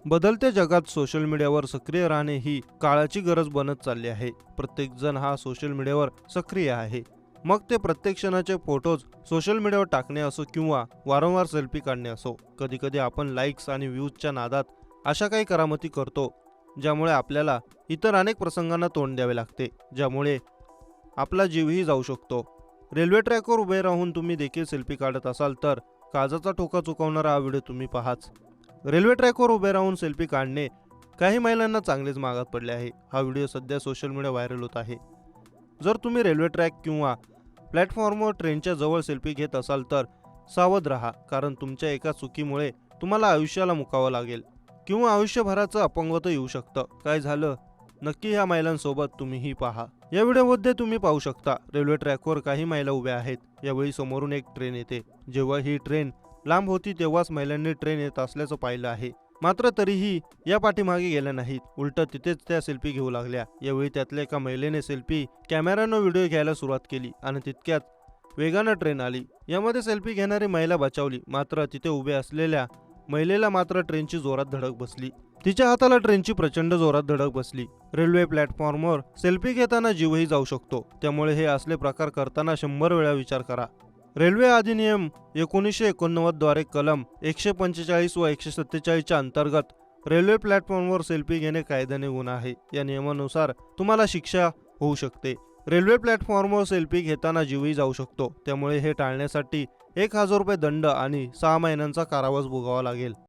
बदलत्या जगात सोशल मीडियावर सक्रिय राहणे ही काळाची गरज बनत चालली आहे। प्रत्येक जण हा सोशल मीडियावर सक्रिय आहे। मग ते प्रत्येक क्षणाचे फोटोज सोशल मीडियावर टाकणे असो किंवा वारंवार सेल्फी काढणे असो। कधी कधी आपण लाईक्स आणि व्ह्यूजच्या नादात अशा काही करामती करतो ज्यामुळे आपल्याला इतर अनेक प्रसंगांना तोंड द्यावे लागते, ज्यामुळे आपला जीवही जाऊ शकतो। रेल्वे ट्रॅकवर उभे राहून तुम्ही देखील सेल्फी काढत असाल तर काळजाचा ठोका चुकवणारा हा व्हिडिओ तुम्ही पाहाच। रेल्वे ट्रॅकवर उभे राहून सेल्फी काढणे काही महिलांना चांगलेच महागात पडले आहे। हा व्हिडिओ सध्या सोशल मीडिया व्हायरल होत आहे। जर तुम्ही रेल्वे ट्रॅक किंवा प्लॅटफॉर्मवर ट्रेनच्या जवळ सेल्फी घेत असाल तर सावध राहा, कारण तुमच्या एका चुकीमुळे तुम्हाला आयुष्याला मुकावं लागेल किंवा आयुष्यभराचं अपंगत्व येऊ शकतं। काय झालं नक्की ह्या महिलांसोबत तुम्हीही पहा। या व्हिडिओमध्ये तुम्ही पाहू शकता रेल्वे ट्रॅकवर काही महिला उभ्या आहेत। यावेळी समोरून एक ट्रेन येते। जेव्हा ही ट्रेन लांब होती तेव्हाच महिलांनी ट्रेन येत असल्याचं पाहिलं आहे, मात्र तरीही या पाठीमागे गेल्या नाहीत, उलट तिथेच त्या सेल्फी घेऊ लागल्या। यावेळी त्यातल्या एका महिलेने सेल्फी कॅमेरानं व्हिडिओ घ्यायला सुरुवात केली आणि तितक्यात वेगानं ट्रेन आली। यामध्ये सेल्फी घेणारी महिला बचावली, मात्र तिथे उभे असलेल्या महिलेला मात्र ट्रेनची जोरात धडक बसली। तिच्या हाताला ट्रेनची प्रचंड जोरात धडक बसली। रेल्वे प्लॅटफॉर्मवर सेल्फी घेताना जीवही जाऊ शकतो, त्यामुळे हे असले प्रकार करताना 100 वेळा विचार करा। रेल्वे अधिनियम 1989 द्वारे कलम 145 व 147 च्या अंतर्गत रेल्वे प्लॅटफॉर्मवर सेल्फी घेणे कायद्याने गुन्हा आहे। या नियमानुसार तुम्हाला शिक्षा होऊ शकते। रेल्वे प्लॅटफॉर्मवर सेल्फी घेताना जीवही जाऊ शकतो, त्यामुळे हे टाळण्यासाठी 1000 रुपये दंड आणि 6 महिन्यांचा कारावास भोगावा लागेल।